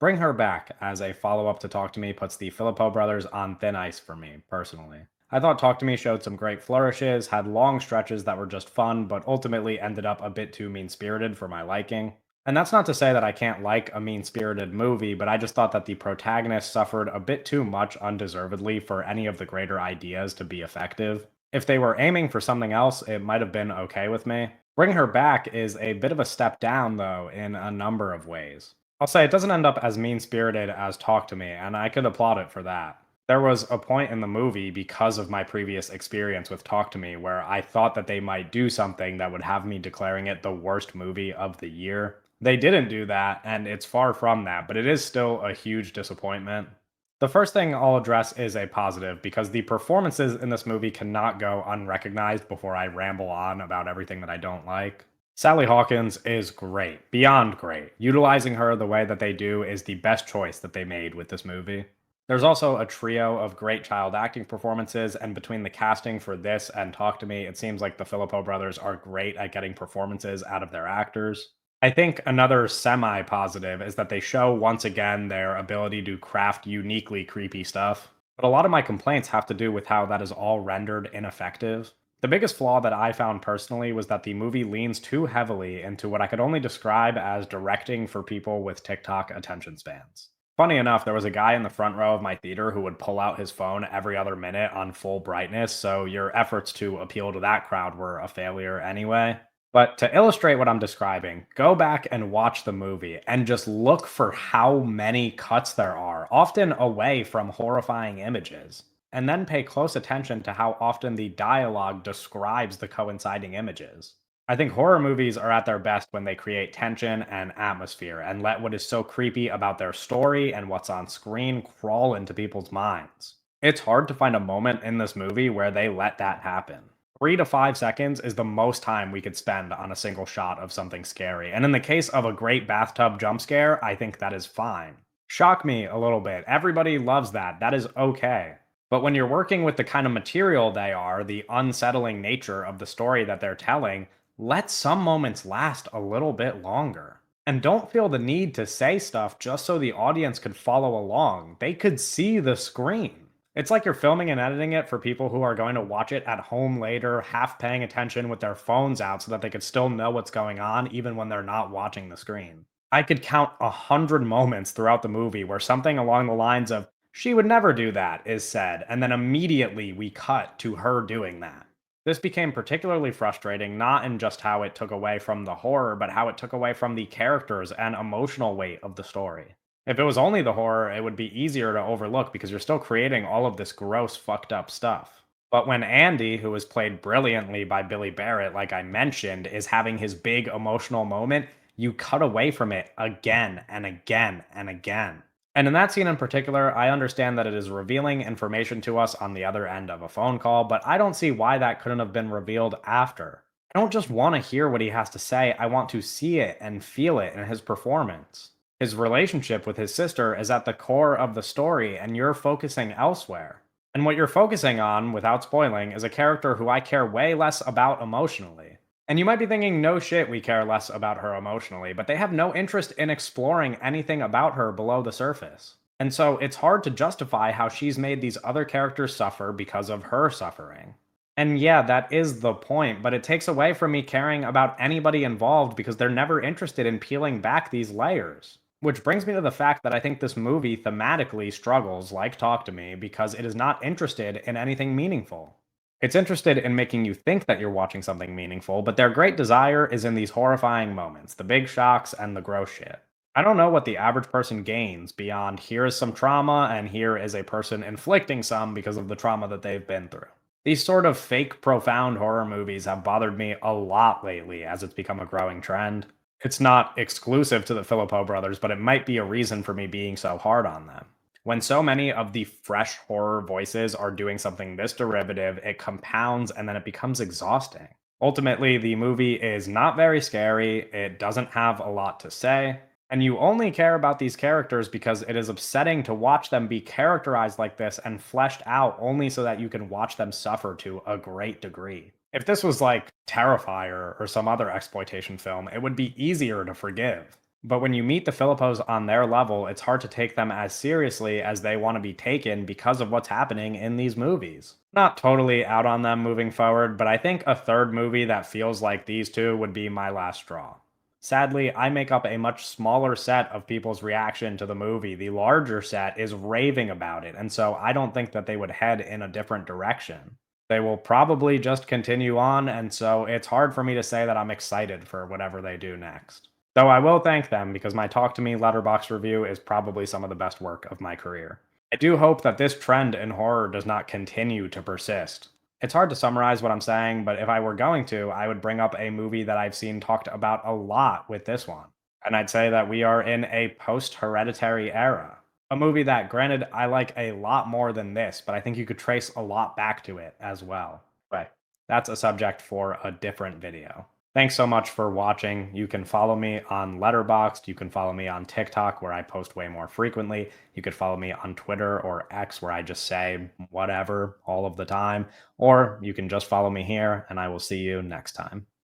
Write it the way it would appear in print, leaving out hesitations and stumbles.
Bring Her Back as a follow-up to Talk to Me puts the Philippou brothers on thin ice for me, personally. I thought Talk to Me showed some great flourishes, had long stretches that were just fun, but ultimately ended up a bit too mean-spirited for my liking. And that's not to say that I can't like a mean-spirited movie, but I just thought that the protagonist suffered a bit too much undeservedly for any of the greater ideas to be effective. If they were aiming for something else, it might have been okay with me. Bring Her Back is a bit of a step down, though, in a number of ways. I'll say it doesn't end up as mean spirited as Talk to Me, and I could applaud it for that. There was a point in the movie because of my previous experience with Talk to Me where I thought that they might do something that would have me declaring it the worst movie of the year. They didn't do that, and it's far from that, but it is still a huge disappointment. The first thing I'll address is a positive because the performances in this movie cannot go unrecognized before I ramble on about everything that I don't like. Sally Hawkins is great, beyond great. Utilizing her the way that they do is the best choice that they made with this movie. There's also a trio of great child acting performances, and between the casting for this and Talk to Me, it seems like the Philippou brothers are great at getting performances out of their actors. I think another semi positive is that they show once again their ability to craft uniquely creepy stuff. But a lot of my complaints have to do with how that is all rendered ineffective. The biggest flaw that I found personally was that the movie leans too heavily into what I could only describe as directing for people with TikTok attention spans. Funny enough, there was a guy in the front row of my theater who would pull out his phone every other minute on full brightness, so your efforts to appeal to that crowd were a failure anyway. But to illustrate what I'm describing, go back and watch the movie and just look for how many cuts there are, often away from horrifying images. And then pay close attention to how often the dialogue describes the coinciding images. I think horror movies are at their best when they create tension and atmosphere and let what is so creepy about their story and what's on screen crawl into people's minds. It's hard to find a moment in this movie where they let that happen. 3 to 5 seconds is the most time we could spend on a single shot of something scary. And in the case of a great bathtub jump scare, I think that is fine. Shock me a little bit. Everybody loves that. That is okay. But when you're working with the kind of material they are, the unsettling nature of the story that they're telling, let some moments last a little bit longer. And don't feel the need to say stuff just so the audience could follow along. They could see the screen. It's like you're filming and editing it for people who are going to watch it at home later, half paying attention with their phones out so that they could still know what's going on even when they're not watching the screen. I could count 100 moments throughout the movie where something along the lines of, she would never do that, is said, and then immediately we cut to her doing that. This became particularly frustrating, not in just how it took away from the horror, but how it took away from the characters and emotional weight of the story. If it was only the horror, it would be easier to overlook because you're still creating all of this gross, fucked up stuff. But when Andy, who was played brilliantly by Billy Barrett, like I mentioned, is having his big emotional moment, you cut away from it again and again and again. And in that scene in particular, I understand that it is revealing information to us on the other end of a phone call, but I don't see why that couldn't have been revealed after. I don't just want to hear what he has to say, I want to see it and feel it in his performance. His relationship with his sister is at the core of the story, and you're focusing elsewhere. And what you're focusing on, without spoiling, is a character who I care way less about emotionally. And you might be thinking, no shit, we care less about her emotionally, but they have no interest in exploring anything about her below the surface. And so it's hard to justify how she's made these other characters suffer because of her suffering. And yeah, that is the point, but it takes away from me caring about anybody involved because they're never interested in peeling back these layers. Which brings me to the fact that I think this movie thematically struggles, like Talk to Me, because it is not interested in anything meaningful. It's interested in making you think that you're watching something meaningful, but their great desire is in these horrifying moments, the big shocks and the gross shit. I don't know what the average person gains beyond here is some trauma and here is a person inflicting some because of the trauma that they've been through. These sort of fake profound horror movies have bothered me a lot lately as it's become a growing trend. It's not exclusive to the Philippou brothers, but it might be a reason for me being so hard on them. When so many of the fresh horror voices are doing something this derivative, it compounds and then it becomes exhausting. Ultimately, the movie is not very scary, it doesn't have a lot to say, and you only care about these characters because it is upsetting to watch them be characterized like this and fleshed out only so that you can watch them suffer to a great degree. If this was like Terrifier or some other exploitation film, it would be easier to forgive. But when you meet the Philippos on their level, it's hard to take them as seriously as they want to be taken because of what's happening in these movies. Not totally out on them moving forward, but I think a third movie that feels like these two would be my last straw. Sadly, I make up a much smaller set of people's reaction to the movie. The larger set is raving about it, and so I don't think that they would head in a different direction. They will probably just continue on, and so it's hard for me to say that I'm excited for whatever they do next. Though I will thank them because my Talk to Me letterbox review is probably some of the best work of my career. I do hope that this trend in horror does not continue to persist. It's hard to summarize what I'm saying, but if I were going to, I would bring up a movie that I've seen talked about a lot with this one. And I'd say that we are in a post hereditary era. A movie that, granted, I like a lot more than this, but I think you could trace a lot back to it as well. But that's a subject for a different video. Thanks so much for watching. You can follow me on Letterboxd. You can follow me on TikTok, where I post way more frequently. You could follow me on Twitter or X, where I just say whatever all of the time. Or you can just follow me here, and I will see you next time.